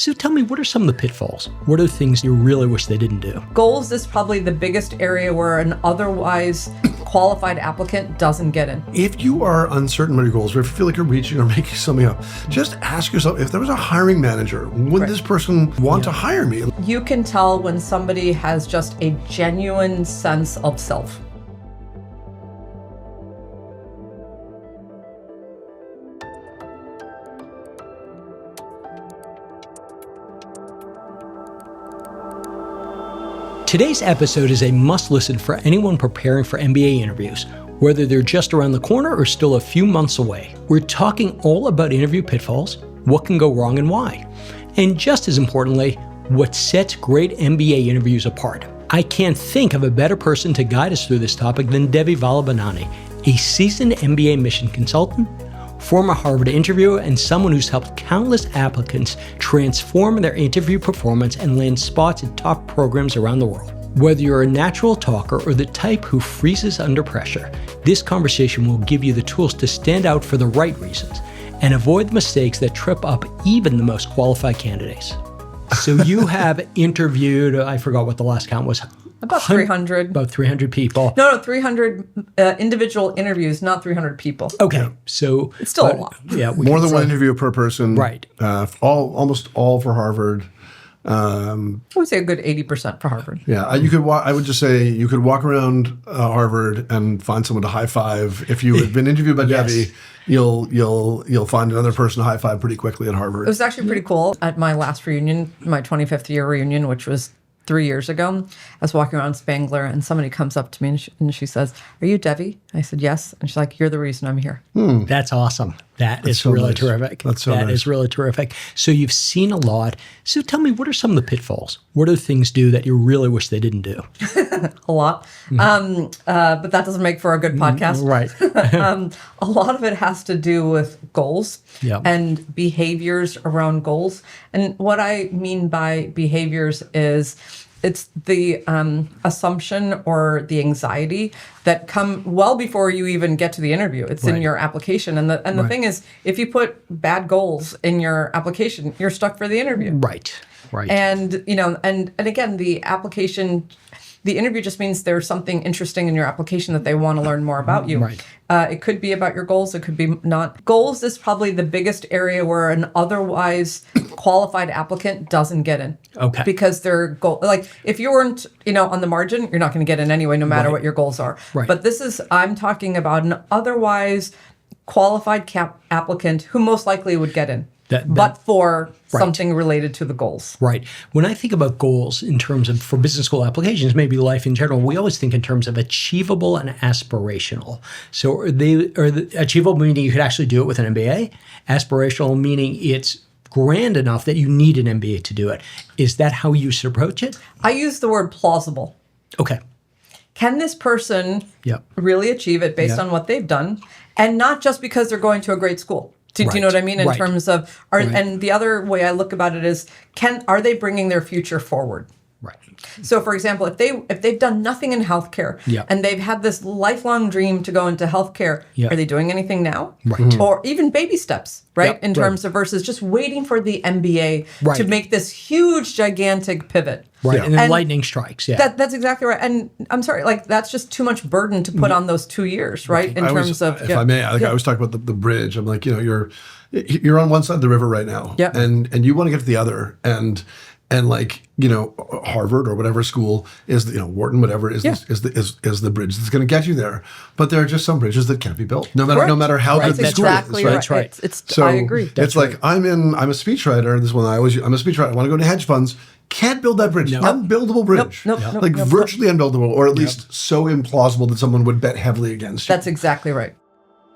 So tell me, what are some of the pitfalls? What are the things you really wish they didn't do? Goals is probably the biggest area where an otherwise qualified applicant doesn't get in. If you are uncertain about your goals, or if you feel like you're reaching or making something up, just ask yourself, if there was a hiring manager, would this person want to hire me? You can tell when somebody has just a genuine sense of self. Today's episode is a must-listen for anyone preparing for MBA interviews, whether they're just around the corner or still a few months away. We're talking all about interview pitfalls, what can go wrong and why, and just as importantly, what sets great MBA interviews apart. I can't think of a better person to guide us through this topic than Devi Vallabhaneni, a seasoned mbaMission consultant, former Harvard interviewer, and someone who's helped countless applicants transform their interview performance and land spots at top programs around the world. Whether you're a natural talker or the type who freezes under pressure, this conversation will give you the tools to stand out for the right reasons and avoid mistakes that trip up even the most qualified candidates. So you have interviewed, I forgot what the last count was. About 300. About 300 people. No, 300 individual interviews, not 300 people. Okay, so it's still a lot. Yeah, more than one interview per person. Right. Almost all for Harvard. I would say a good 80% for Harvard. Yeah, you could. I would just say you could walk around Harvard and find someone to high five. If you had been interviewed by Devi, you'll find another person to high five pretty quickly at Harvard. It was actually pretty cool. At my last reunion, my 25th year reunion, which was 3 years ago, I was walking around Spangler and somebody comes up to me and she says, "Are you Devi?" I said, "Yes." And she's like, "You're the reason I'm here." That's awesome. That's so really nice. Terrific. That's so That nice. is really terrific. So you've seen a lot. So tell me, what are some of the pitfalls? What do things do that you really wish they didn't do? A lot. But that doesn't make for a good podcast. Right. A lot of it has to do with goals and behaviors around goals. And what I mean by behaviors is it's the assumption or the anxiety that come well before you even get to the interview. It's in your application. And the thing is, if you put bad goals in your application, you're stuck for the interview. Right. And, and again, the interview just means there's something interesting in your application that they want to learn more about you. Right. It could be about your goals. It could be not. Goals is probably the biggest area where an otherwise qualified applicant doesn't get in. Okay. Because their goal, like if you weren't, on the margin, you're not going to get in anyway, no matter what your goals are. Right. But I'm talking about an otherwise qualified applicant who most likely would get in. But for something related to the goals. Right. When I think about goals in terms of for business school applications, maybe life in general, we always think in terms of achievable and aspirational. So are the achievable meaning you could actually do it with an MBA? Aspirational meaning it's grand enough that you need an MBA to do it. Is that how you should approach it? I use the word plausible. Okay. Can this person really achieve it based on what they've done? And not just because they're going to a great school. Do you know what I mean? In terms of, and the other way I look about it is, are they bringing their future forward? Right. So, for example, if they've done nothing in healthcare and they've had this lifelong dream to go into healthcare, are they doing anything now? Right. Or even baby steps, in terms of versus just waiting for the MBA to make this huge, gigantic pivot. Right, and then lightning strikes, That's exactly right. And I'm sorry, that's just too much burden to put on those 2 years, right? In terms of... If I may, I was talking about the bridge. I'm like, you're on one side of the river right now, and you want to get to the other, and Harvard or whatever school is, Wharton, whatever is the bridge that's going to get you there. But there are just some bridges that can't be built, no matter how good the school is. That's right. So I agree. It's like I'm a speechwriter. This is one I'm a speechwriter. I want to go to hedge funds. Can't build that bridge. Unbuildable bridge. Virtually unbuildable, or at least so implausible that someone would bet heavily against you. That's exactly right.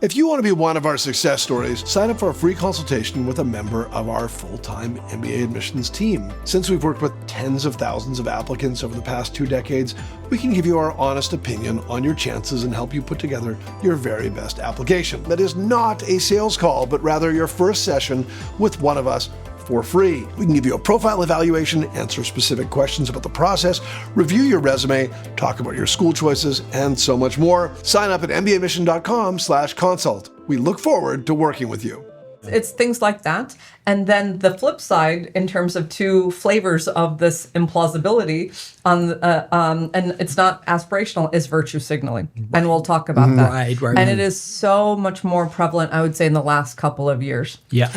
If you want to be one of our success stories, sign up for a free consultation with a member of our full-time MBA admissions team. Since we've worked with tens of thousands of applicants over the past 2 decades, we can give you our honest opinion on your chances and help you put together your very best application. That is not a sales call, but rather your first session with one of us for free. We can give you a profile evaluation, answer specific questions about the process, review your resume, talk about your school choices, and so much more. Sign up at mbaMission.com/consult. We look forward to working with you. It's things like that. And then the flip side, in terms of two flavors of this implausibility, and it's not aspirational, is virtue signaling. Right. And we'll talk about that. Right. And it is so much more prevalent, I would say, in the last couple of years. Yeah,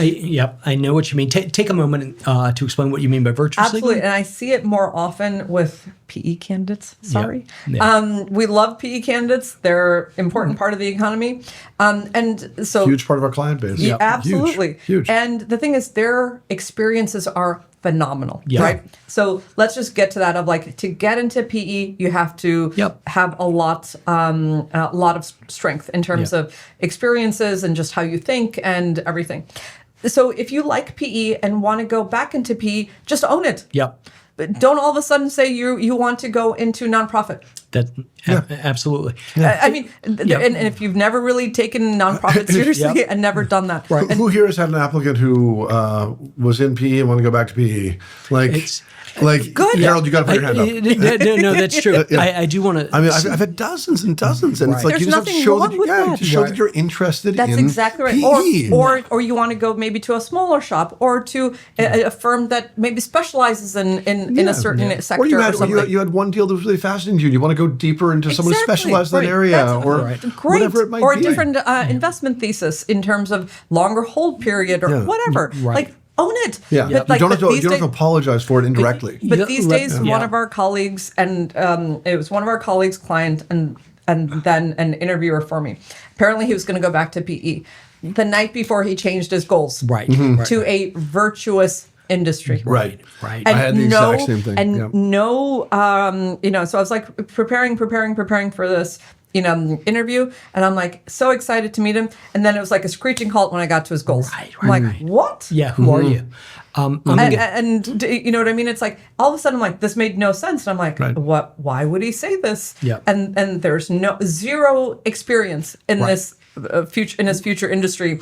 I know what you mean. Take a moment to explain what you mean by virtue signaling. Absolutely, and I see it more often with PE candidates. Sorry. Yeah. We love PE candidates. They're an important part of the economy. And so huge part of our client base. Yeah, absolutely. Huge. And the thing is, their experiences are phenomenal, right? So let's just get to that of like, to get into PE, you have to have a lot of strength in terms of experiences and just how you think and everything. So if you like PE and want to go back into PE, just own it. Yep. But don't all of a sudden say you want to go into nonprofit. Absolutely. I mean, and if you've never really taken nonprofit seriously and never done that. Right. Who here has had an applicant who was in PE and want to go back to PE? Good. Harold, you got to put your hand up. No, that's true. I do want to. I mean, I've had dozens and dozens, and it's like there's you just have to show that you're interested That's in exactly right. PE. Or you want to go maybe to a smaller shop or to a firm that maybe specializes in a certain sector. Or you had one deal that was really fascinating to you. You want to go deeper into someone who specializes in that area, or whatever it might be. Or a different investment thesis in terms of longer hold period or whatever. Right. Own it. Yeah. But you don't have to apologize for it indirectly. But these days, one of our colleagues, and it was one of our colleagues' client, and then an interviewer for me. Apparently, he was going to go back to PE. The night before, he changed his goals to a virtuous industry. Right. And I had the exact same thing. And so I was like preparing for this interview, and I'm like so excited to meet him, and then it was like a screeching halt when I got to his goals. I'm like, what? Yeah, who are you? And you know what I mean? It's like all of a sudden, I'm like, this made no sense, and I'm like, what? Why would he say this? Yeah. And there's zero experience in this future industry,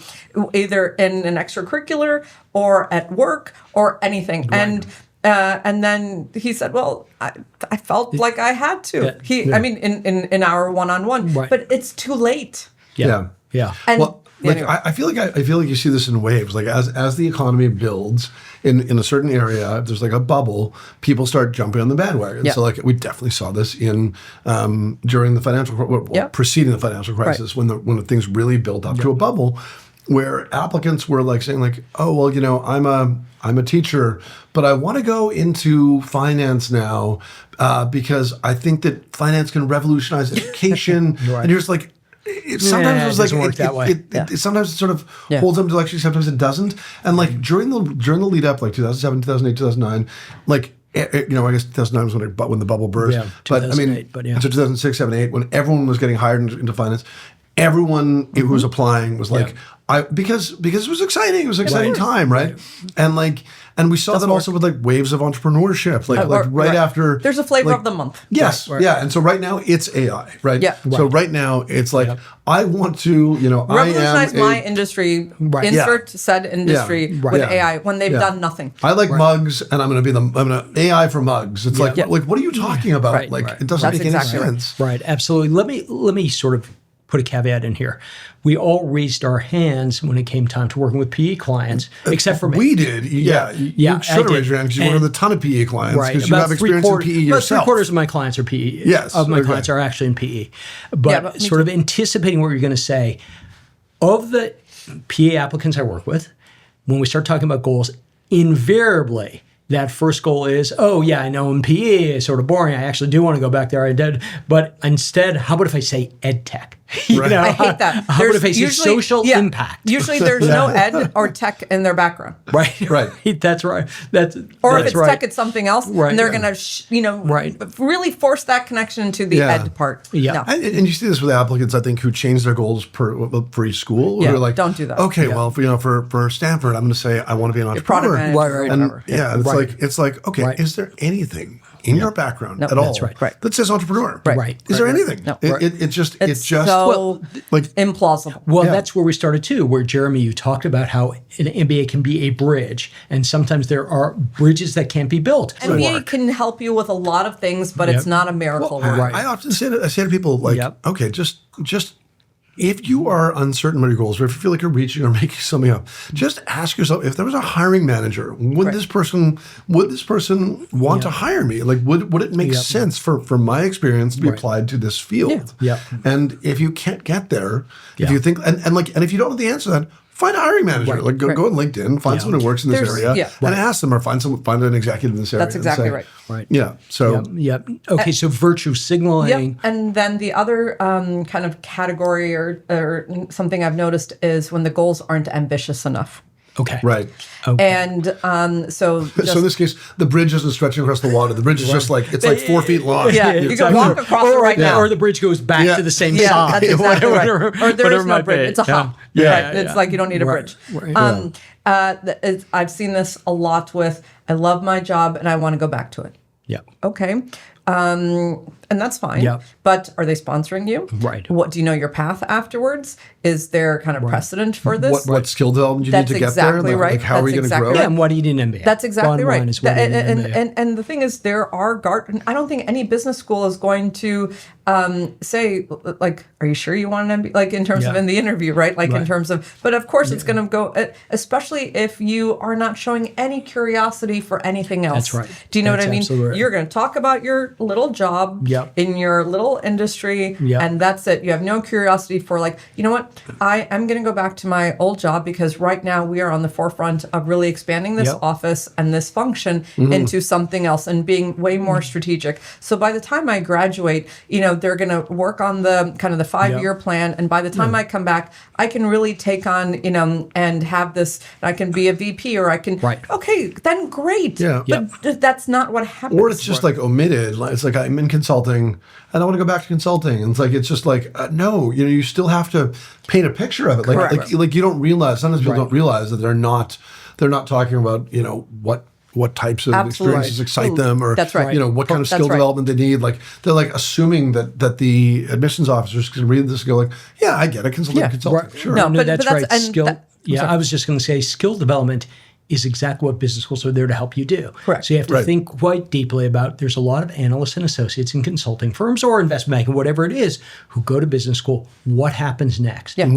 either in an extracurricular or at work or anything, and then he said, "Well, I felt like I had to." I mean, in our one-on-one, but it's too late. Yeah. And anyway. I feel like you see this in waves. Like as the economy builds in a certain area, there's like a bubble. People start jumping on the bandwagon. So like we definitely saw this in during the preceding the financial crisis when the things really built up to a bubble, where applicants were like saying like, oh well, I'm a teacher, but I want to go into finance now because I think that finance can revolutionize education. And you're just like, sometimes it was like work that way. Sometimes it sort of holds up intellectually, sometimes it doesn't. And like during the lead up, like 2007, 2008, 2009, like I guess 2009 was when the bubble burst. Yeah, but I mean, so 2006, 7, 8, when everyone was getting hired into finance, everyone who was applying was like, because it was exciting. It was an exciting time, right? And we saw that also with like waves of entrepreneurship, right after. There's a flavor of the month. Yes, and so right now it's AI, right? Yeah. So right now it's like I want to, revolutionize my industry. Insert said industry with AI when they've done nothing. I like mugs, and I'm going to AI for mugs. It's like what are you talking about? It doesn't make any sense. Right. Absolutely. Let me sort of put a caveat in here. We all raised our hands when it came time to working with PE clients, except for me. We did. Yeah. You should have raised your hand because you work with a ton of PE clients because you have experience in PE yourself. About 3/4 of my clients are PE. Yes. Of my clients are actually in PE. But sort of anticipating what you're going to say, of the PE applicants I work with, when we start talking about goals, invariably, that first goal is, oh, yeah, I know in PE, it's sort of boring. I actually do want to go back there. I did. But instead, how about if I say ed tech? I hate that. How about if I say social impact? Usually there's no ed or tech in their background. Right. That's right. Or if it's tech, it's something else. And they're going to, really force that connection into the ed part. Yeah. No. And you see this with applicants, I think, who change their goals for each school. Yeah, who are like, don't do that. Okay, well, for Stanford, I'm going to say I want to be an entrepreneur. It's like, okay, is there anything in your background at all that says entrepreneur? Is there anything? No. It's just so implausible. Well, that's where we started too, where Jeremy, you talked about how an MBA can be a bridge, and sometimes there are bridges that can't be built. MBA can help you with a lot of things, but it's not a miracle. I often say to people like, okay, just if you are uncertain about your goals, or if you feel like you're reaching or making something up, just ask yourself, if there was a hiring manager, would this person want to hire me? Like, would it make sense for my experience to be applied to this field? Yeah. And if you can't get there, if you think, and if you don't know the answer to that, find a hiring manager. Like go on LinkedIn, find someone who works in this area, and ask them, or find an executive in this area. That's exactly right. Right. Yeah. So. Okay. So virtue signaling. Yep. And then the other kind of category or something I've noticed is when the goals aren't ambitious enough. Okay. Right. Okay. And so in this case, the bridge isn't stretching across the water. The bridge is just like, it's like 4 feet long. Yeah, you can walk across it right now. Or the bridge goes back to the same side. Yeah, that's exactly right. Or there is no bridge. It's a hop. Yeah. Right? It's like you don't need a bridge. Right. I've seen this a lot with, I love my job and I want to go back to it. Yeah. Okay. And that's fine. Yeah. But are they sponsoring you? Right. What do you know your path afterwards? Is there kind of precedent for this? What skill development you need to get exactly there? Right. Like how are you going to grow? Yeah, and what do you need in MBA? That's exactly right. And the thing is, there are I don't think any business school is going to say, like, are you sure you want an MBA? Like in terms of in the interview, right? Like in terms of, but of course it's going to go, especially if you are not showing any curiosity for anything else. That's right. Do you know what I mean? Right. You're going to talk about your little job in your little industry, and that's it. You have no curiosity for, like, you know what? I am going to go back to my old job because right now we are on the forefront of really expanding this office and this function into something else and being way more strategic. So by the time I graduate, they're going to work on the kind of the 5-year plan. And by the time I come back, I can really take on, and have this, I can be a VP or I can, okay, then great. Yeah. But that's not what happens. Or it's just like omitted. It's like, I'm in consulting and I want to go back to consulting. And it's just like, no, you still have to paint a picture of it. Like you don't realize, sometimes people don't realize that they're not talking about, what types of experiences excite them, or that's right. What kind of skill development they need. Like they're like assuming that the admissions officers can read this and go like, yeah, I get it, consulting. Right. Sure. No, that's right. I was just going to say skill development is exactly what business schools are there to help you do. Correct. So you have to think quite deeply about, there's a lot of analysts and associates in consulting firms or investment banking, whatever it is, who go to business school. What happens next? Yeah,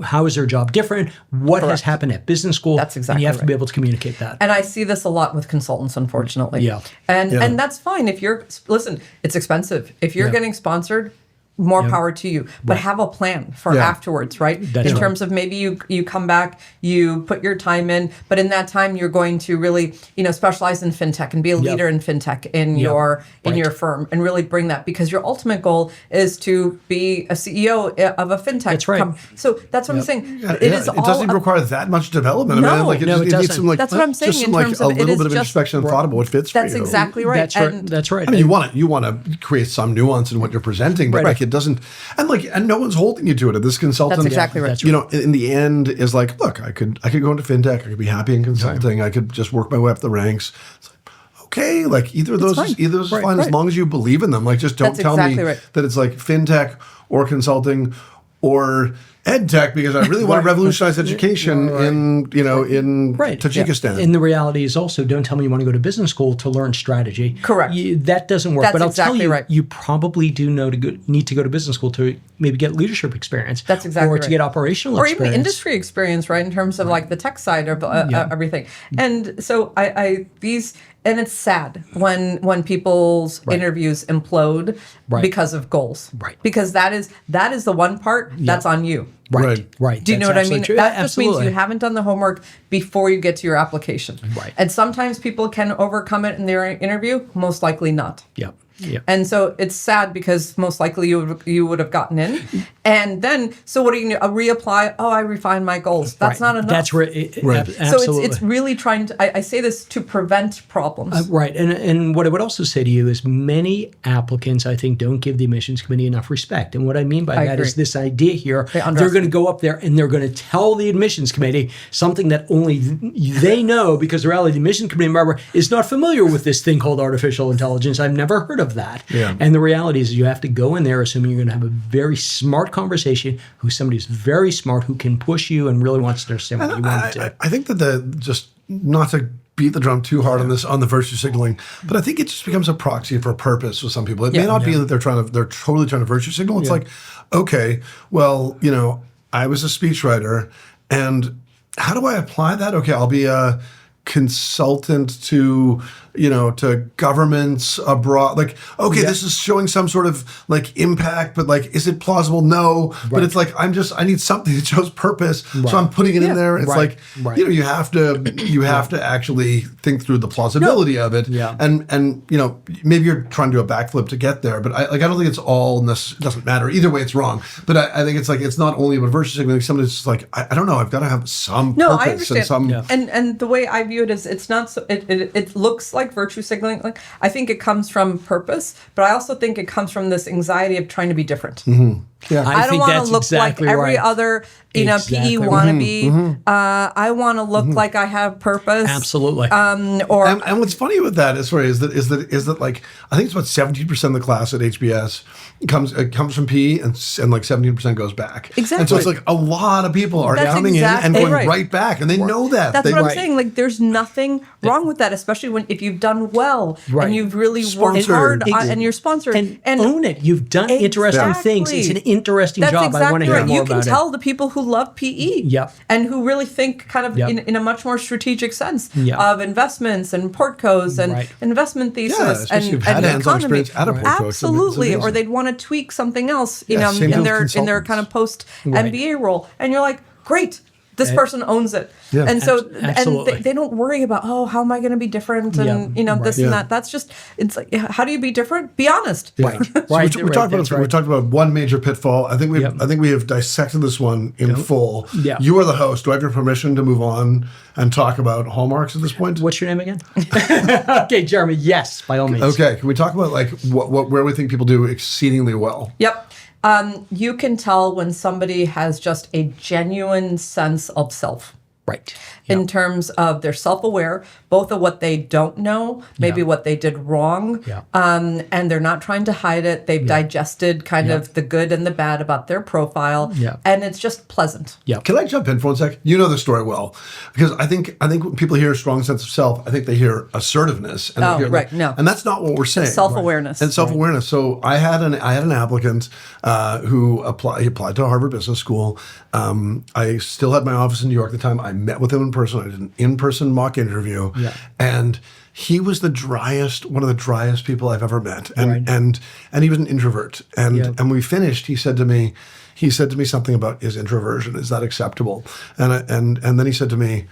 how is their job different? What has happened at business school? That's exactly and you have to be able to communicate that. And I see this a lot with consultants, unfortunately. Yeah. And that's fine. Listen, it's expensive. If you're getting sponsored, more power to you, but have a plan for afterwards, right? That's in terms of maybe you come back, you put your time in, but in that time you're going to really, specialize in fintech and be a leader in fintech in your firm and really bring that, because your ultimate goal is to be a CEO of a fintech That's right. company. So that's what I'm saying. It doesn't require that much development. No. I mean, it needs some that's what I'm saying. Just in terms a of little bit of introspection and thought about what fits for you. That's exactly right. That's right. I mean, you want to create some nuance in what you're presenting, but it doesn't, and no one's holding you to it. This consultant, that's exactly right. In the end, is like, look, I could go into fintech. I could be happy in consulting. I could just work my way up the ranks. It's like, okay, like either of those is fine as long as you believe in them. Like, just don't tell me that it's like fintech or consulting or ed tech, because I really want to revolutionize education in Tajikistan. And the reality is also, don't tell me you want to go to business school to learn strategy. Correct. That doesn't work. That's but I'll exactly tell you, right. you probably do need to go to business school to maybe get leadership experience. That's exactly or to get operational or experience. even industry experience, right? In terms of like the tech side of everything. And so and it's sad when people's interviews implode because of goals. Right. Because that is the one part that's on you. Right. Do you know what I mean? True. That just means you haven't done the homework before you get to your application. Right. And sometimes people can overcome it in their interview, most likely not. Yeah. Yeah. And so it's sad because most likely you would have gotten in. And then, so what do you do? Reapply? Oh, I refined my goals. That's not enough. That's right. So it's really trying to, I say this to prevent problems. Right. And what I would also say to you is many applicants, I think, don't give the admissions committee enough respect. And what I mean by that is this idea here, they're going to go up there and they're going to tell the admissions committee something that only they know, because the reality, the admissions committee member is not familiar with this thing called artificial intelligence. I've never heard of that. Yeah. And the reality is you have to go in there assuming you're going to have a very smart conversation, who's somebody who's very smart, who can push you and really wants to understand what you want to do. I think that just not to beat the drum too hard on the virtue signaling, but I think it just becomes a proxy for purpose with some people. It may not be that they're totally trying to virtue signal. It's like, okay, well, I was a speechwriter, and how do I apply that? Okay, I'll be a consultant to governments abroad. Like, okay, this is showing some sort of like impact, but like, is it plausible? No. Right. But it's like, I need something that shows purpose. Right. So I'm putting it in there. It's like, you have to actually think through the plausibility of it. Yeah. And maybe you're trying to do a backflip to get there, but I don't think it's all doesn't matter. Either way, it's wrong. But I think it's like, it's not only about virtue signaling. Somebody's just like, I don't know, I've got to have some purpose. I understand. And the way I view it is, it's not so, it looks like virtue signaling. Like, I think it comes from purpose, but I also think it comes from this anxiety of trying to be different. Mm-hmm. Yeah. I don't want to look exactly like every other, PE wannabe. Mm-hmm. I want to look like I have purpose. Absolutely. And what's funny with that is that like, I think it's about 17% of the class at HBS comes from PE, and like 17% goes back. Exactly. And so it's like a lot of people are coming in and going right back, and they know that. That's what I'm saying. Like, there's nothing wrong with that, especially if you've done well and you've really worked hard and you're sponsored. And own it. You've done interesting things. It's an interesting job. Exactly I want to hear more about it. You can tell the people who love PE and who really think kind of in a much more strategic sense of investments and portcos and investment thesis and economy. Absolutely. Or they'd want to tweak something else, in their kind of post-MBA role. And you're like, great. This person owns it. Yeah. And so and they don't worry about, how am I going to be different and this and that. That's just, it's like, how do you be different? Be honest. Right. We talked about one major pitfall. I think we have dissected this one in full. Yeah. You are the host. Do I have your permission to move on and talk about Hallmarks at this point? What's your name again? Okay, Jeremy. Yes, by all means. Okay. Can we talk about like where we think people do exceedingly well? Yep. You can tell when somebody has just a genuine sense of self. Right. In terms of they're self-aware, both of what they don't know, maybe what they did wrong, and they're not trying to hide it. They've digested kind of the good and the bad about their profile, and it's just pleasant. Yeah. Can I jump in for 1 sec? You know the story well, because I think when people hear a strong sense of self, I think they hear assertiveness, and and that's not what we're saying. Self-awareness and self-awareness. So I had an applicant who applied to Harvard Business School. I still had my office in New York at the time. I met with him in person. I did an in-person mock interview, and he was one of the driest people I've ever met, and he was an introvert. And when we finished, he said to me something about his introversion. Is that acceptable? And then he said to me,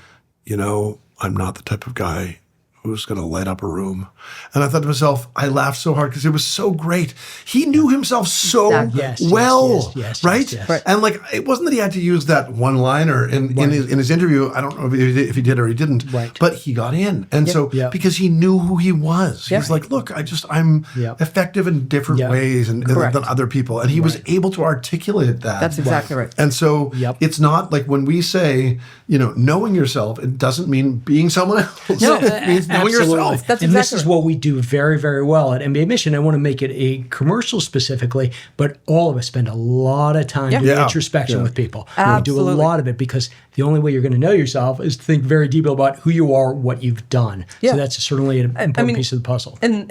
I'm not the type of guy who's going to light up a room. And I thought to myself, I laughed so hard because it was so great. He knew himself so well, right? Yes. And like, it wasn't that he had to use that one-liner in his interview. I don't know if he did or he didn't, but he got in. And so, because he knew who he was, he's like, look, I'm effective in different ways than other people. And he was able to articulate that. That's exactly right. And so it's not like when we say, knowing yourself, it doesn't mean being someone else. No, it means knowing yourself. That's and this is what we do very, very well at mbaMission. I want to make it a commercial specifically, but all of us spend a lot of time doing introspection with people. Absolutely. We do a lot of it because the only way you're going to know yourself is to think very deeply about who you are, what you've done. So that's certainly an important piece of the puzzle. In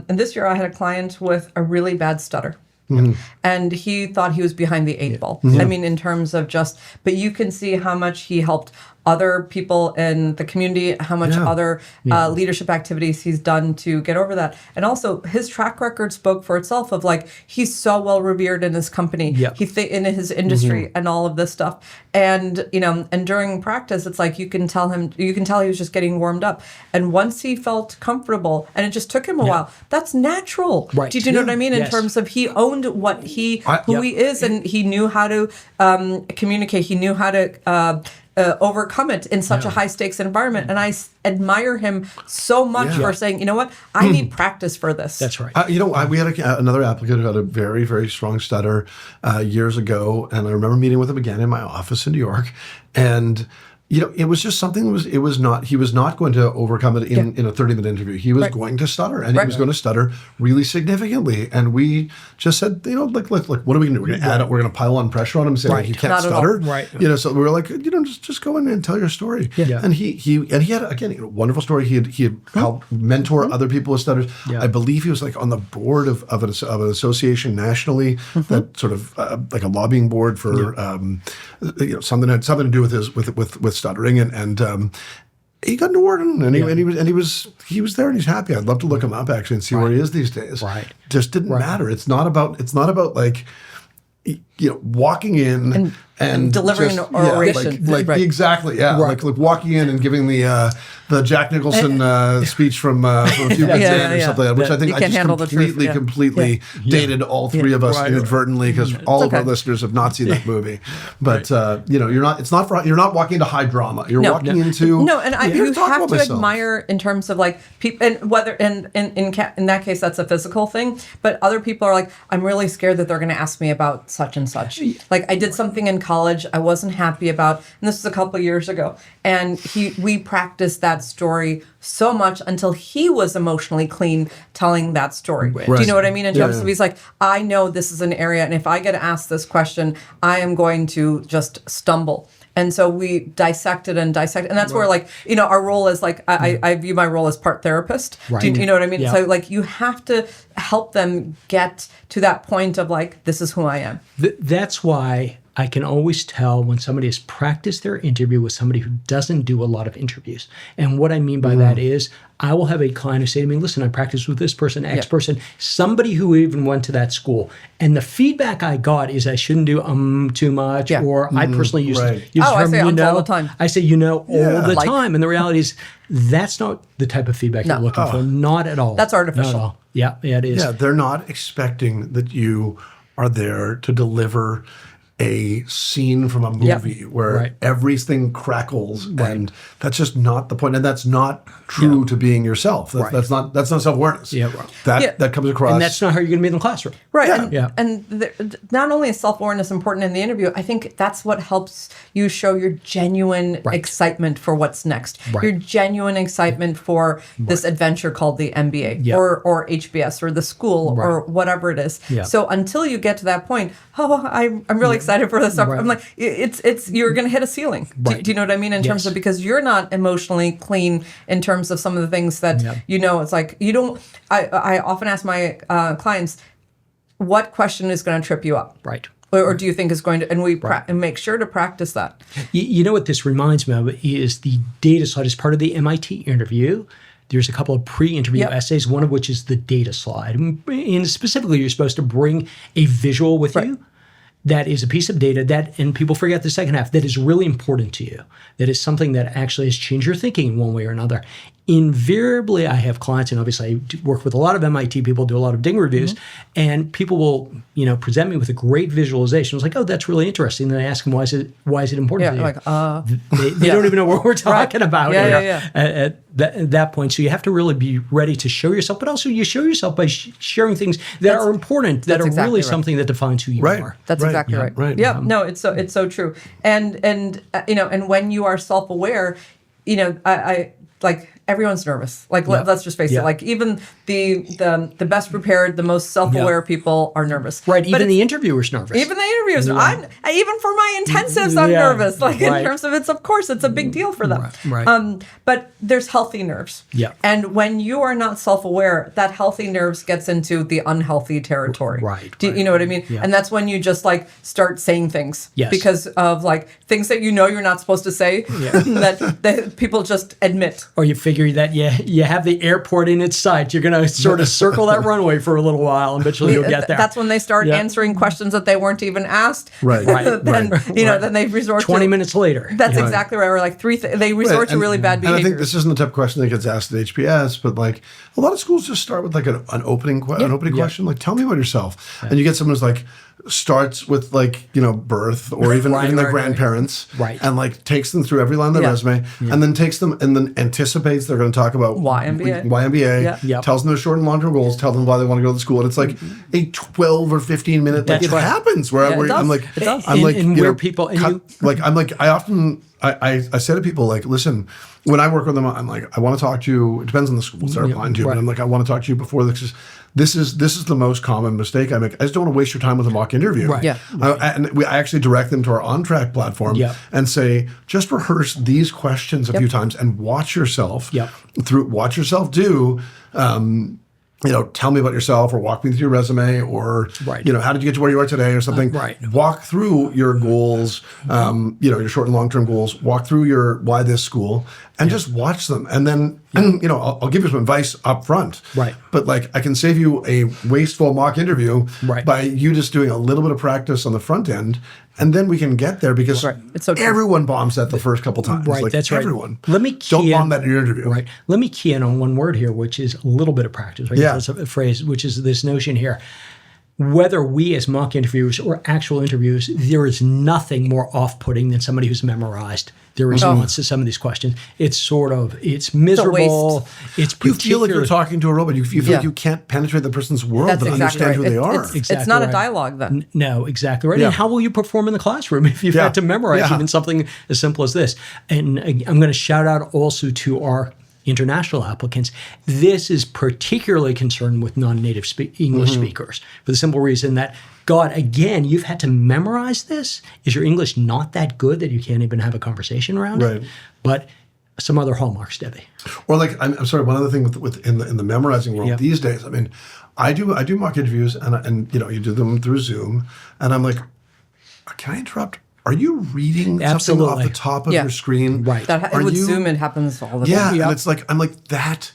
this year, I had a client with a really bad stutter. Mm-hmm. And he thought he was behind the 8 ball. Mm-hmm. I mean, in terms of but you can see how much he helped other people in the community, how much other leadership activities he's done to get over that. And also his track record spoke for itself of like, he's so well revered in his company, in his industry and all of this stuff. And, and during practice, it's like, you can tell he was just getting warmed up. And once he felt comfortable, and it just took him a while, that's natural. Right. Do you know what I mean? In terms of he owned who he is, and he knew how to communicate. He knew how to overcome it in such a high stakes environment. And I admire him so much for saying, you know what, I need practice for this. That's right. We had another applicant who had a very, very strong stutter years ago. And I remember meeting with him again in my office in New York. And it was just something he was not going to overcome it in a 30-minute interview. He was going to stutter, and he was going to stutter really significantly. And we just said, look, what are we going to do? We're going to add it. We're going to pile on pressure on him and say, you can't stutter. Right. So we were like, just go in and tell your story. Yeah. And he had, again, a wonderful story. He had helped mentor other people with stutters. Yeah. I believe he was like on the board of an association nationally that sort of like a lobbying board for something had something to do with with stuttering, and he got an award, and he was there, and he's happy. I'd love to look him up actually and see where he is these days. Right, just didn't matter. It's not about like walking in and delivering an oration, exactly, like walking in and giving the Jack Nicholson speech from a few months in or something like that, which I think I just completely dated all three of us inadvertently, because all of our listeners have not seen that movie. But you're not walking into high drama. You're walking into you have to admire in terms of like people, and whether in that case that's a physical thing, but other people are like, I'm really scared that they're going to ask me about such and such. Like I did something in college I wasn't happy about, and this was a couple of years ago, and we practiced that story so much until he was emotionally clean telling that story. Right. Do you know what I mean? In terms of he's like, I know this is an area, and if I get asked this question, I am going to just stumble. And so we dissected, and that's where like, our role is like, I view my role as part therapist. Right. Do you know what I mean? Yeah. So like you have to help them get to that point of like, this is who I am. That's why I can always tell when somebody has practiced their interview with somebody who doesn't do a lot of interviews. And what I mean by that is I will have a client who say to me, listen, I practiced with this person, X person, somebody who even went to that school. And the feedback I got is I shouldn't do too much, or I personally use the term, I say all the time. I say all the time. And the reality is that's not the type of feedback you're looking for. Not at all. That's artificial. Not at all. Yeah, it is. Yeah, they're not expecting that you are there to deliver a scene from a movie where everything crackles, and that's just not the point, and that's not true to being yourself. That's not self-awareness. That comes across, and that's not how you're going to be in the classroom. Right. And not only is self-awareness important in the interview, I think that's what helps you show your genuine excitement for what's next. Your genuine excitement for this adventure called the MBA or HBS or the school or whatever it is. So until you get to that point, I'm really excited for this. I'm like, it's you're going to hit a ceiling. Do you know what I mean? In terms of, because you're not emotionally clean in terms of some of the things that, it's like, you don't, I often ask my clients, what question is going to trip you up? Right. Or do you think is going to, and we and make sure to practice that. You know what this reminds me of is the data slide as part of the MIT interview. There's a couple of pre-interview essays, one of which is the data slide. And specifically, you're supposed to bring a visual with you. That is a piece of data and people forget the second half, that is really important to you. That is something that actually has changed your thinking in one way or another. Invariably, I have clients, and obviously I work with a lot of MIT people, do a lot of Ding reviews, and people will, present me with a great visualization. It's like, oh, that's really interesting. And then I ask them, why is it important to you? Like, they don't even know what we're talking about at that point. So you have to really be ready to show yourself, but also you show yourself by sharing things that are important, that are really something that defines who you are. That's exactly right. Yeah, no, it's so true. And when you are self-aware, I like, everyone's nervous. Like, let's just face it. Like, even the best prepared, the most self-aware people are nervous. Right. Even the interviewer's nervous. Even the interviewers. Even for my intensives, I'm nervous. Like, in terms of of course, it's a big deal for them. Right. But there's healthy nerves. Yeah. And when you are not self-aware, that healthy nerves gets into the unhealthy territory. Right. Do you know what I mean? Yeah. And that's when you just like start saying things. Yes. Because of like things that you're not supposed to say that people just admit. Or you figure that you have the airport in its sight. You're going to sort of circle that runway for a little while, and eventually you'll get there. That's when they start answering questions that they weren't even asked. Right. Then they resort 20 minutes later. That's exactly right. Or like they resort to really bad behavior. And I think this isn't the type of question that gets asked at HBS, but like a lot of schools just start with like an opening question. Like, tell me about yourself. Yeah. And you get someone who's like, starts with like, birth or even their grandparents and like takes them through every line of their resume and then takes them and then anticipates they're going to talk about why MBA, tells them their short and long-term goals, tells them why they want to go to the school. And it's like a 12 or 15 minute, like it happens where I'm like, it does. I'm like, and where people, I often I say to people, like, listen, when I work with them, I'm like, I want to talk to you. It depends on the schools they're applying to, but I'm like, I want to talk to you before this. This is the most common mistake I make. I just don't want to waste your time with a mock interview. Right. Yeah. I actually direct them to our on-track platform and say, just rehearse these questions a few times and watch yourself do. Tell me about yourself, or walk me through your resume, or how did you get to where you are today, or something. Walk through your goals, your short and long-term goals. Walk through your why this school, and just watch them. And then, I'll give you some advice up front. Right. But like, I can save you a wasteful mock interview by you just doing a little bit of practice on the front end, and then we can get there, because it's so everyone bombs that the first couple times. Right, like, that's right. Everyone. Don't bomb that in your interview. Right. Let me key in on one word here, which is a little bit of practice. Right? Yeah. That's a phrase, which is this notion here. Whether we as mock interviewers or actual interviews, there is nothing more off-putting than somebody who's memorized their response to some of these questions. It's miserable. It's you feel like you're talking to a robot. You feel like you can't penetrate the person's world and understand who they are. It's not a dialogue then. No, exactly right. Yeah. And how will you perform in the classroom if you've had to memorize even something as simple as this? And I'm going to shout out also to our international applicants. This is particularly concerned with non-native English speakers, for the simple reason that, God, again, you've had to memorize this. Is your English not that good that you can't even have a conversation around it? But some other hallmarks, Debbie. Or like, I'm sorry, one other thing with in the memorizing world these days. I mean, I do mock interviews, and you do them through Zoom, and I'm like, can I interrupt? Are you reading something off the top of your screen? Right. With Zoom, it happens all the time. Yeah, and it's like, I'm like, that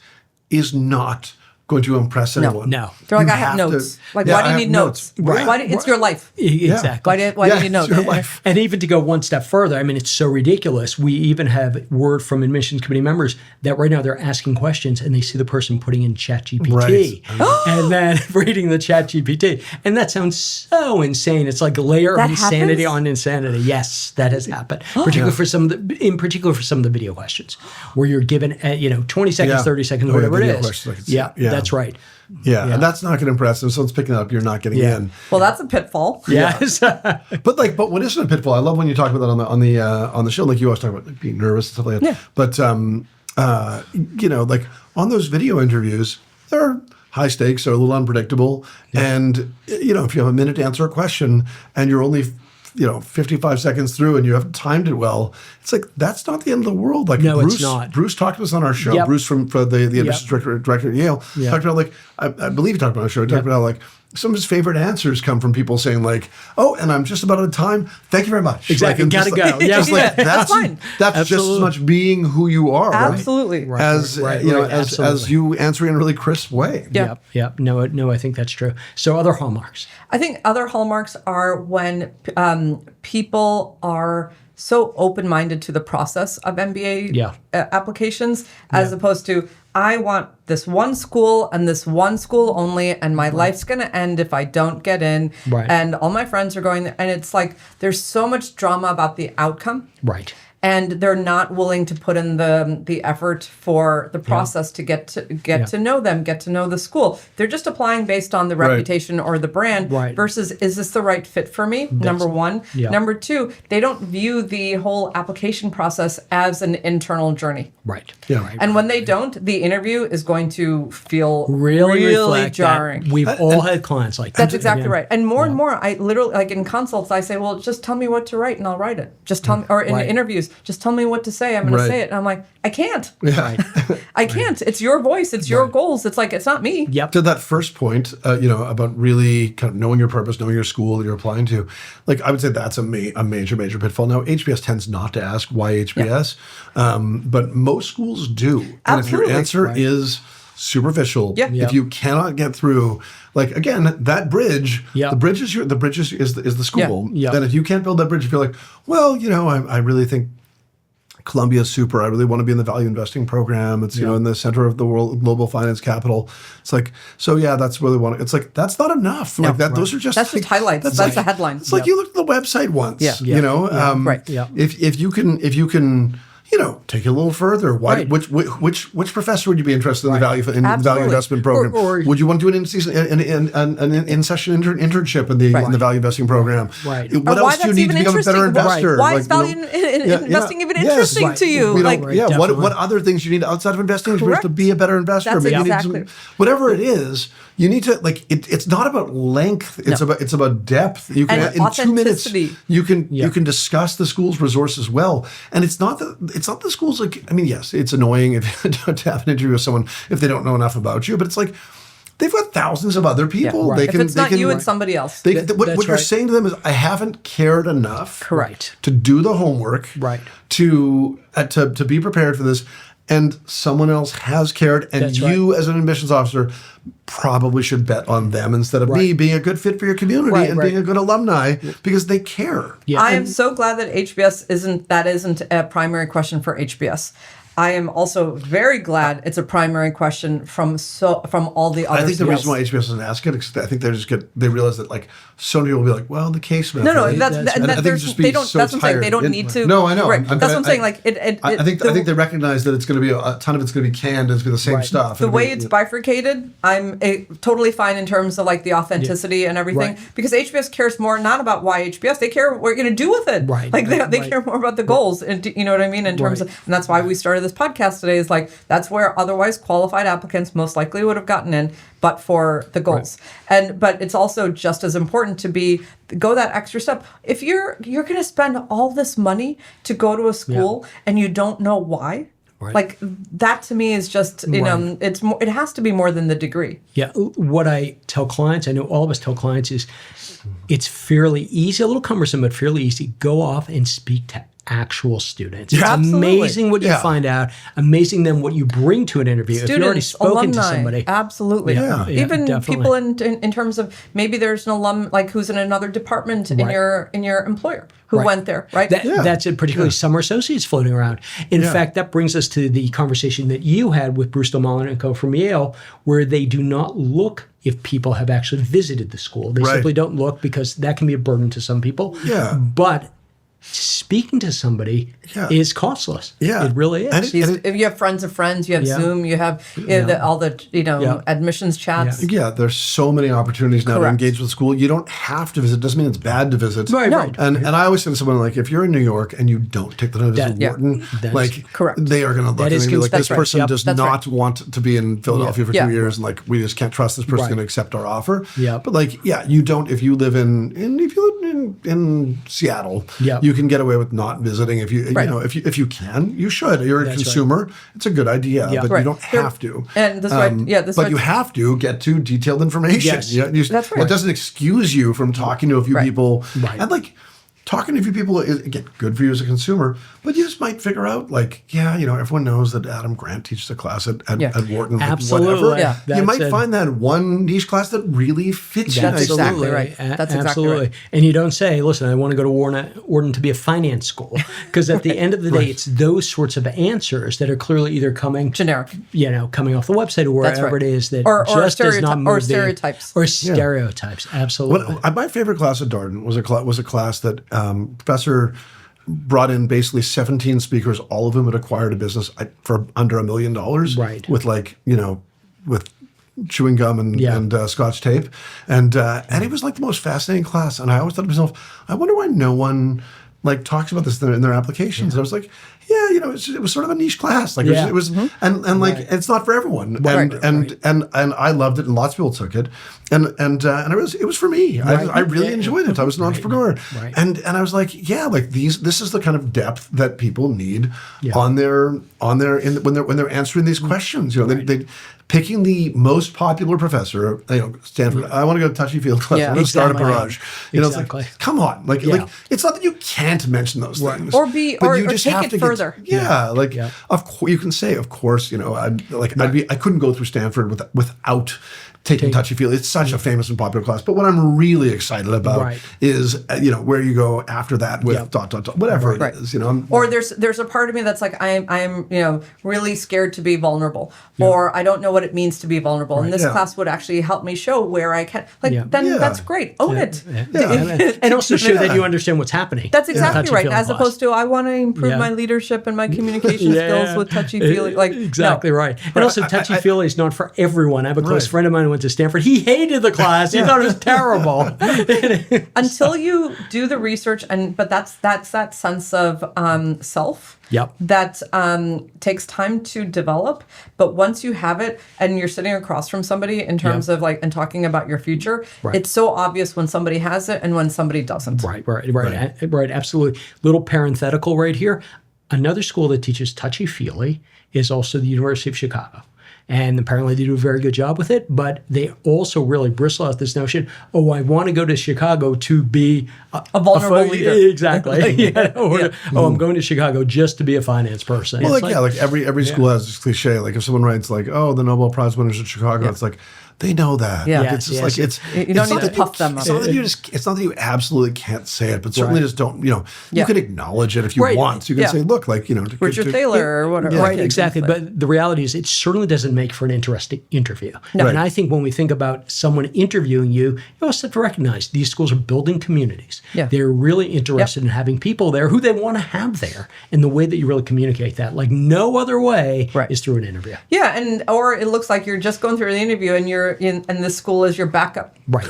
is not going to impress anyone. No. They're like, I have notes. Why do you need notes? Right. It's your life. Exactly. Why do you need notes? It's your life. And even to go one step further, I mean, it's so ridiculous. We even have word from admissions committee members that right now they're asking questions and they see the person putting in ChatGPT and then reading the ChatGPT. And that sounds so insane. It's like a layer of insanity on insanity. Yes, that has happened. Particularly for some of the video questions where you're given 20 seconds, 30 seconds, whatever it is. That's right. Yeah, and that's not going to impress them. Someone's picking it up, you're not getting in. Well, that's a pitfall. Yes. But what isn't a pitfall? I love when you talk about that on the show. Like, you always talk about like being nervous and stuff like that. Yeah. But like on those video interviews, they're high stakes, they're a little unpredictable, and if you have a minute to answer a question and you're only 55 seconds through and you haven't timed it well, it's like, that's not the end of the world. Like, no, Bruce, it's not. Bruce talked to us on our show. Bruce from the admissions director at Yale talked about, like, I believe he talked about our show. He talked about, like, some of his favorite answers come from people saying, like, oh, and I'm just about out of time. Thank you very much. Exactly. Like, gotta go. That's fine. That's just as much being who you are. Absolutely. Right? As you answering in a really crisp way. Yeah. No, I think that's true. So other hallmarks. I think other hallmarks are when people are so open-minded to the process of MBA applications, as opposed to, I want this one school and this one school only, and my life's going to end if I don't get in. Right. And all my friends are going there. And it's like, there's so much drama about the outcome. Right. And they're not willing to put in the effort for the process to get to know them, get to know the school. They're just applying based on the reputation or the brand versus, is this the right fit for me? Number one. Yeah. Number two, they don't view the whole application process as an internal journey. Right. Yeah. And when they don't, the interview is going to feel really jarring. That. We've all had clients like that. That's exactly right. And more and more, I literally, like in consults, I say, well, just tell me what to write and I'll write it. Just tell me, or in interviews, just tell me what to say. I'm going to say it. And I'm like, I can't. Yeah. I can't. It's your voice. It's your goals. It's like, it's not me. Yep. To that first point, about really kind of knowing your purpose, knowing your school that you're applying to, like, I would say that's a major pitfall. Now, HBS tends not to ask why HBS, but most schools do. And if your answer is superficial, if you cannot get through, like, again, that bridge, the bridge is the school. Then if you can't build that bridge, if you're like, well, I really think Columbia's super. I really want to be in the value investing program. It's, in the center of the world, global finance capital. It's like, so that's where they want it. It's like, that's not enough. No, like that, those are just, that's just highlights. That's the headline. It's like, you looked at the website once, If you can take it a little further. Why? Right. Which professor would you be interested in the value investment program? Or would you want to do an in-session internship in the value investing program? Right. What else do you need to become a better investor? Right. Why is value investing even interesting to you? What other things you need outside of investing to be a better investor? That's exactly. Whatever it is, you need to it's not about length. It's about depth. You can in 2 minutes you can discuss the school's resources well, and it's not the school's yes, it's annoying if to have an interview with someone if they don't know enough about you, but it's like they've got thousands of other people. If it's not you, it's somebody else. What you're saying to them is, I haven't cared enough to do the homework, to be prepared for this, and someone else has cared, and you as an admissions officer probably should bet on them instead of me being a good fit for your community and being a good alumni because they care. I am so glad that HBS isn't a primary question for HBS. I am also very glad it's a primary question from all the others. I think the reason why HBS doesn't ask it is I think they realize that so many people will be like, well, the case method. No, that's what I'm saying. They don't need to. No, I know. Right. That's what I'm saying. I think they recognize that it's going to be a ton of it's going to be canned. It's going to be the same stuff. The way it's bifurcated, I'm totally fine in terms of the authenticity and everything, because HBS cares more not about why HBS. They care what you're going to do with it. Right. They care more about the goals, and you know what I mean in terms of, and that's why we started this podcast today. Is that's where otherwise qualified applicants most likely would have gotten in, but for the goals. But it's also just as important to go that extra step. If you're going to spend all this money to go to a school and you don't know why, that to me is just it's more. It has to be more than the degree. Yeah, what I tell clients, I know all of us tell clients, is it's fairly easy, a little cumbersome, but fairly easy. Go off and speak to actual students. It's amazing what you find out. Amazing then what you bring to an interview. Students, if you've already spoken alumni, to somebody. Absolutely. Even definitely. People in terms of maybe there's an alum who's in another department in your employer who went there, right? That's it, particularly summer associates floating around. In fact, that brings us to the conversation that you had with Bruce Mullen and co from Yale, where they do not look if people have actually visited the school. They simply don't look because that can be a burden to some people. But speaking to somebody is costless. It really is. If you have friends of friends, you have Zoom, you have all the admissions chats. There's so many opportunities now to engage with school. You don't have to visit. Doesn't mean it's bad to visit. Right. And I always say to someone, if you're in New York and you don't take the time to visit Wharton, they are going to look at you like, this person does not want to be in Philadelphia for 2 years, and we just can't trust this person's going to accept our offer. But you don't. If you live in Seattle, you can get away with not visiting. If you if you can, you should. You're a consumer. It's a good idea, but you don't have to. And but you have to get to detailed information. That's right. It doesn't excuse you from talking to a few people. And talking to a few people is, again, good for you as a consumer, but you just might figure out, everyone knows that Adam Grant teaches a class at Wharton. Absolutely. Whatever. You might find that one niche class that really fits you. That's exactly right. That's exactly right. And you don't say, listen, I want to go to Wharton to be a finance school. Because at the end of the day, it's those sorts of answers that are clearly either coming generic, coming off the website or wherever it is that just does not move or stereotypes. Or stereotypes, absolutely. My favorite class at Darden was a class that professor brought in basically 17 speakers, all of whom had acquired a business for under $1 million, with with chewing gum and Scotch tape, and it was the most fascinating class. And I always thought to myself, I wonder why no one talks about this in their applications. And I was like, it was sort of a niche class. It was, and it's not for everyone. And I loved it, and lots of people took it, and it was for me. I really enjoyed it. I was an entrepreneur, and I was like, this is the kind of depth that people need when they're answering these questions. They picking the most popular professor, Stanford. I want to go to touchy-feeld class. I want to start a barrage. It's like, come on, it's not that you can't mention those things, or you just take it further. Of course, you can say, of course, I couldn't go through Stanford without taking touchy-feely. It's such a famous and popular class. But what I'm really excited about is, where you go after that with ... whatever it is, Or there's a part of me that's like, I'm really scared to be vulnerable, or I don't know what it means to be vulnerable. And this class would actually help me show where I can. That's great. Own it. And also show that you understand what's happening. That's exactly right. As opposed to, I want to improve my leadership and my communication skills with touchy-feely. Exactly right. And also, touchy-feely is not for everyone. I have a close friend of mine who went to Stanford. He hated the class. He thought it was terrible. Until you do the research, but that's that sense of self. That takes time to develop. But once you have it and you're sitting across from somebody in terms of and talking about your future, it's so obvious when somebody has it and when somebody doesn't. Right. Absolutely. Little parenthetical right here. Another school that teaches touchy-feely is also the University of Chicago. And apparently they do a very good job with it, but they also really bristle at this notion, I want to go to Chicago to be a vulnerable leader. Exactly. I'm going to Chicago just to be a finance person. Well, every school has this cliche. Like if someone writes the Nobel Prize winners in Chicago, it's like, they know that. It's just like you don't need to puff them up. It's not that you absolutely can't say it, but certainly just don't. You can acknowledge it if you want. So you can say, look, Richard Thaler or whatever. Right, exactly. But the reality is, it certainly doesn't make for an interesting interview. No. And I think when we think about someone interviewing you, you also have to recognize these schools are building communities. They're really interested in having people there who they want to have there, and the way that you really communicate that, like no other way, is through an interview. Or it looks like you're just going through the interview and you're and this school is your backup. Right.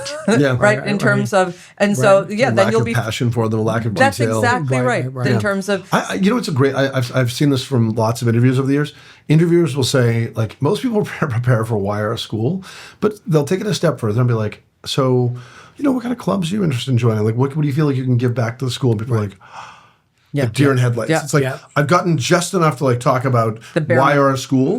In terms of, and so then you'll be passion for them, a lack of detail. That's exactly right. In terms of, it's a great. I've seen this from lots of interviews over the years. Interviewers will say, most people prepare for why are school, but they'll take it a step further and be like, so, what kind of clubs are you interested in joining? Like, what do you feel like you can give back to the school? And people are like, deer in headlights. It's like, I've gotten just enough to talk about why our school,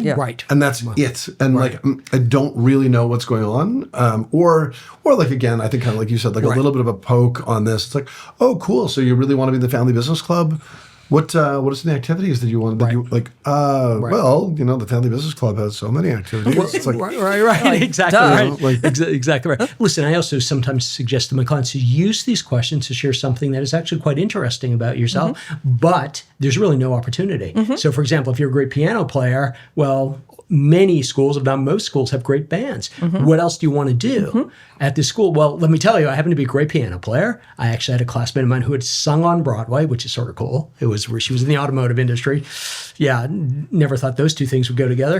and that's it. And I don't really know what's going on. Or again, I think kind of like you said, a little bit of a poke on this. It's like, oh, cool. So you really want to be in the family business club? What are some activities that you want to do? Well, the Family Business Club has so many activities. It's like, right. Exactly right. Exactly right. Listen, I also sometimes suggest to my clients to use these questions to share something that is actually quite interesting about yourself, but there's really no opportunity. So, for example, if you're a great piano player, well, many schools, if not most schools, have great bands. What else do you want to do at this school? Well, let me tell you, I happen to be a great piano player. I actually had a classmate of mine who had sung on Broadway, which is sort of cool. It was where she was in the automotive industry. Yeah, never thought those two things would go together.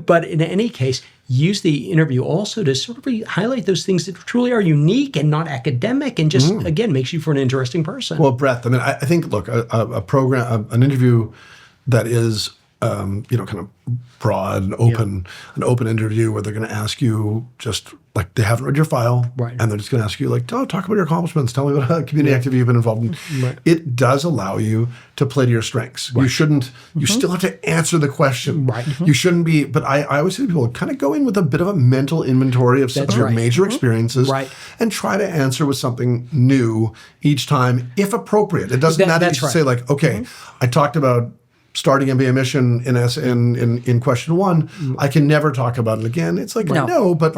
But in any case, use the interview also to sort of highlight those things that truly are unique and not academic, and just, again, makes you for an interesting person. Well, Brett, I think, look, a program, an interview that is kind of broad and open, an open interview where they're going to ask you just they haven't read your file, and they're just going to ask you talk about your accomplishments, tell me what community activity you've been involved in. It does allow you to play to your strengths. You shouldn't. You still have to answer the question. You shouldn't be. But I always say to people, kind of go in with a bit of a mental inventory of some of your major experiences, and try to answer with something new each time, if appropriate. It doesn't matter to say okay, I talked about starting mbaMission in question one, I can never talk about it again. It's like, no, but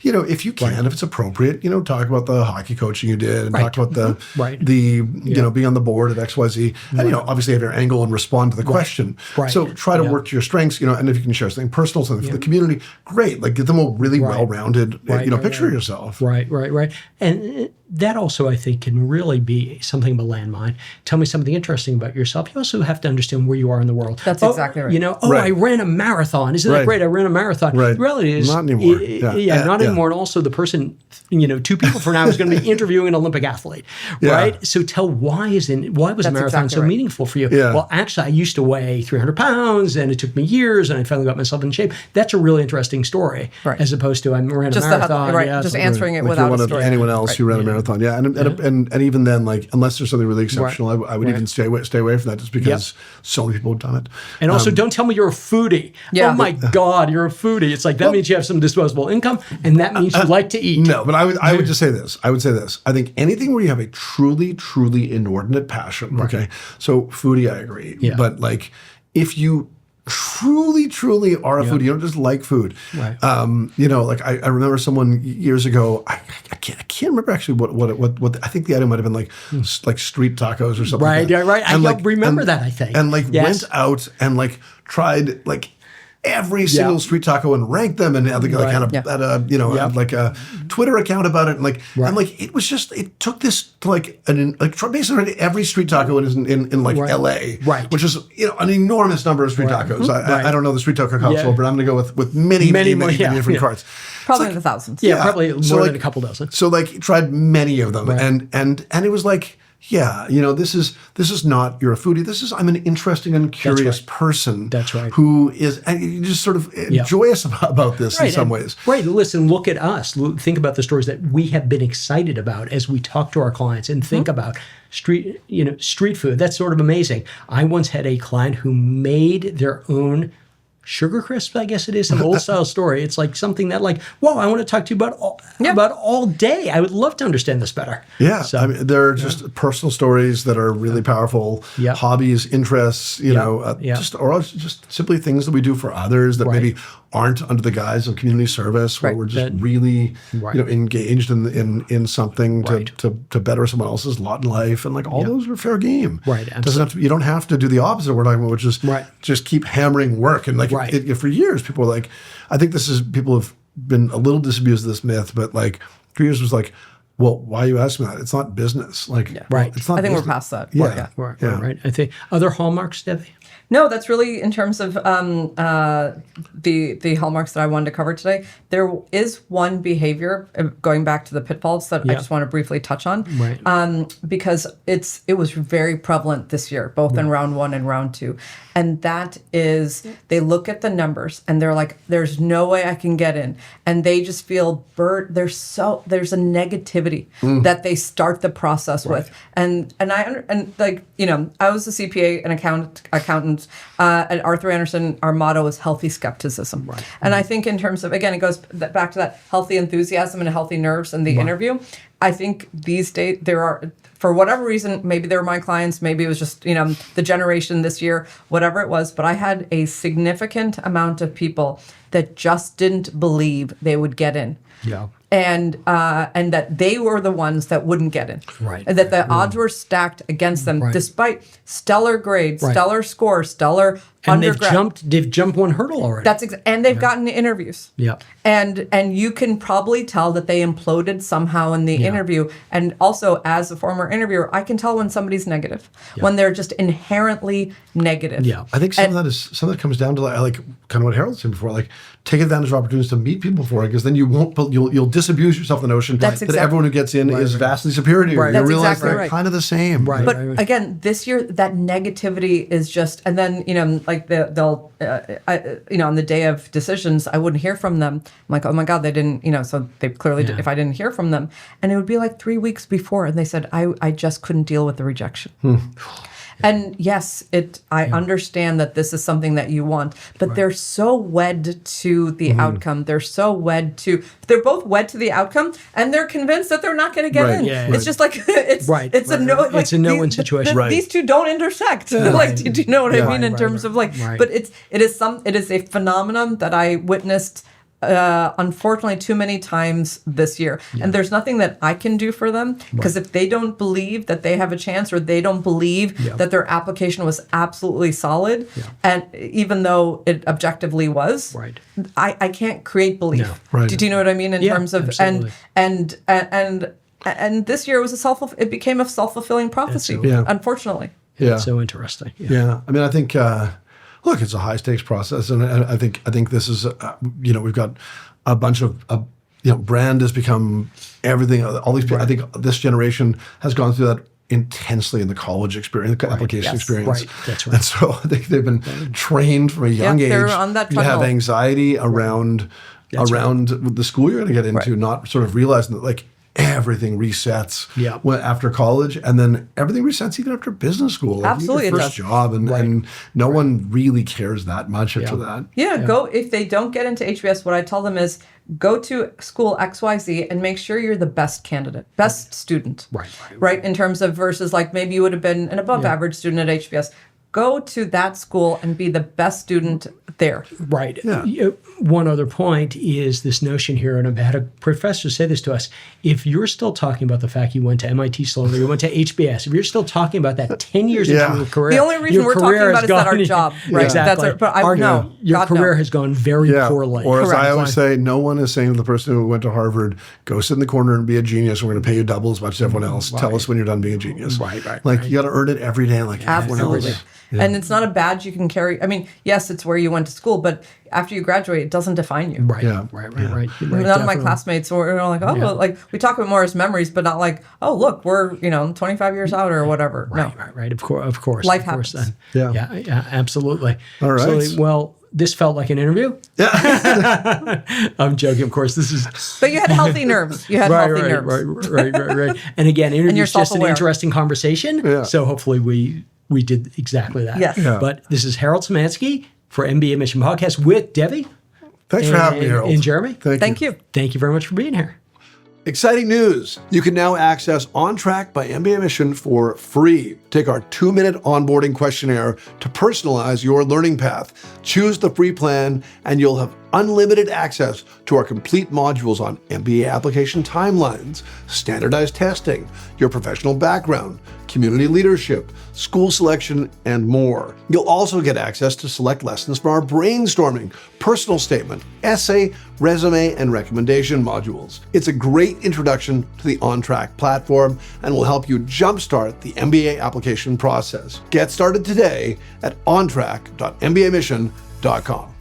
if you can, if it's appropriate, talk about the hockey coaching you did, and talk about the being on the board at XYZ, and obviously have your angle and respond to the question. So try to work to your strengths, and if you can share something personal, something for the community, great. Get them a really well-rounded, picture of yourself. Right. And that also, I think, can really be something of a landmine. Tell me something interesting about yourself. You also have to understand where you are in the world. That's exactly right. I ran a marathon. Isn't that great? I ran a marathon. The reality is, not anymore. Not anymore. And also the person, 2 people from now is going to be interviewing an Olympic athlete, right? So why was a marathon so meaningful for you? Well, actually, I used to weigh 300 pounds, and it took me years, and I finally got myself in shape. That's a really interesting story, as opposed to I ran a marathon. Just answering it without a story. Anyone else who ran a marathon. And even then, unless there's something really exceptional, I would even stay away from that, just because so many people have done it. And also, don't tell me you're a foodie. Oh my God, you're a foodie. It's that means you have some disposable income, and that means you like to eat. No, but I would just say this. I think anything where you have a truly, truly inordinate passion. Okay, so foodie, I agree. But if you truly are a foodie. You don't just like food. Right. Like I remember someone years ago. I can't remember actually what I think the item might have been like street tacos or something. Right. Like that. Right. And I remember that. I think. And went out and tried every single street taco and ranked them and had a Twitter account about it and it was just it took this to basically every street taco in LA, right, which is an enormous number of street tacos. I don't know the street taco culture, but I'm going to go with many different carts. Probably in the thousands. Yeah, probably more than a couple dozen. So tried many of them, and it was like, yeah, this is not you're a foodie. I'm an interesting and curious person. That's right. Who is and you're just sort of joyous about this in some ways. Right. Listen, look at us. Think about the stories that we have been excited about as we talk to our clients and think about street food. That's sort of amazing. I once had a client who made their own sugar crisps, I guess it is, an old style story. It's like something that whoa, I want to talk to you about all day. I would love to understand this better. Yeah. So, they're just personal stories that are really powerful, hobbies, interests, just simply things that we do for others that maybe aren't under the guise of community service, where we're just really engaged in something to better someone else's lot in life, and all those are fair game. Right. You don't have to do the opposite we're talking about, which is just keep hammering work and for years people were I think people have been a little disabused of this myth, but for years was well, why are you asking that? It's not business. Right. It's not I think business. we're past that. Yeah. Right. I think other hallmarks, Devi? No, that's really in terms of the hallmarks that I wanted to cover today. There is one behavior, going back to the pitfalls, that I just want to briefly touch on, because it was very prevalent this year, both in round 1 and round 2. And that is, they look at the numbers and they're like, there's no way I can get in. And they just feel there's a negativity that they start the process with. And I was a CPA and accountant at Arthur Andersen. Our motto is healthy skepticism. Right. And I think in terms of, again, it goes back to that healthy enthusiasm and healthy nerves in the interview. I think these days there are, for whatever reason, maybe they were my clients, maybe it was just, the generation this year, whatever it was, but I had a significant amount of people that just didn't believe they would get in. Yeah. And that they were the ones that wouldn't get in. Right. And that the odds were stacked against them, despite stellar grades, stellar scores, stellar undergrad. And they've jumped one hurdle already. And they've gotten interviews. Yeah. And you can probably tell that they imploded somehow in the interview. And also, as a former interviewer, I can tell when somebody's negative, when they're just inherently negative. Yeah. I think some of that comes down to kind of what Harold said before, take advantage of opportunities to meet people for it, because then you'll disabuse yourself the notion that everyone who gets in is vastly superior to you. Right. You realize they're kind of the same. Right. But again, this year, that negativity is just, and then, they'll, on the day of decisions, I wouldn't hear from them. I'm like, oh my God, they didn't, so they clearly did, if I didn't hear from them. And it would be 3 weeks before, and they said, I just couldn't deal with the rejection. And yes, I understand that this is something that you want, but they're so wed to the outcome. They're both wed to the outcome, and they're convinced that they're not going to get in. Yeah, it's just it's a no. It's a no-win situation. These two don't intersect. Do you know what I mean in terms of But it is a phenomenon that I witnessed. Unfortunately, too many times this year. And there's nothing that I can do for them, because if they don't believe that they have a chance, or they don't believe that their application was absolutely solid, and even though it objectively was, I can't create belief. Do you know what I mean in terms of absolutely. And this year it became a self-fulfilling prophecy, unfortunately. Yeah. So interesting. Yeah. I mean, I think look, it's a high stakes process, and I think this is we've got a bunch of brand has become everything. All these I think this generation has gone through that intensely in the college experience, application experience. Right, that's right. And so I think they've been trained from a young age to have anxiety around the school you're going to get into, not sort of realizing that everything resets after college, and then everything resets even after business school. Absolutely, your first job, and no one really cares that much after that. Go if they don't get into HBS. What I tell them is go to school XYZ and make sure you're the best candidate, best student. Right. In terms of versus maybe you would have been an above average student at HBS. go to that school and be the best student there. Right. Yeah. One other point is this notion here, and I've had a professor say this to us, if you're still talking about the fact you went to MIT Sloan or you went to HBS, if you're still talking about that 10 years into your career, the only reason we're talking about is that our job, right? Exactly. Your career has gone very poorly. Or as I always say, no one is saying to the person who went to Harvard, go sit in the corner and be a genius. We're going to pay you double as much as everyone else. Right. Tell us when you're done being a genius. Right. You got to earn it every day like everyone else. Yeah. And it's not a badge you can carry. I mean, yes, it's where you went to school, but after you graduate, it doesn't define you. Right. Yeah. Right. None of my classmates were like, like we talk about more as memories, but not like, oh, look, we're 25 years out or whatever. Right. Of course. Life happens. Yeah. Absolutely. All right. So, this felt like an interview. Yeah. I'm joking, of course. This is. But you had healthy nerves. You had healthy nerves. Right. And again, interview is just an interesting conversation. Yeah. So hopefully we did exactly that. Yes. Yeah. But this is Harold Simansky for mbaMission Podcast with Devi. Thanks for having me, Harold. And Jeremy. Thank you. Thank you very much for being here. Exciting news! You can now access On Track by mbaMission for free. Take our 2-minute onboarding questionnaire to personalize your learning path. Choose the free plan, and you'll have unlimited access to our complete modules on MBA application timelines, standardized testing, your professional background, community leadership, school selection, and more. You'll also get access to select lessons from our brainstorming, personal statement, essay, resume, and recommendation modules. It's a great introduction to the On Track platform and will help you jumpstart the MBA application process. Get started today at ontrack.mbamission.com.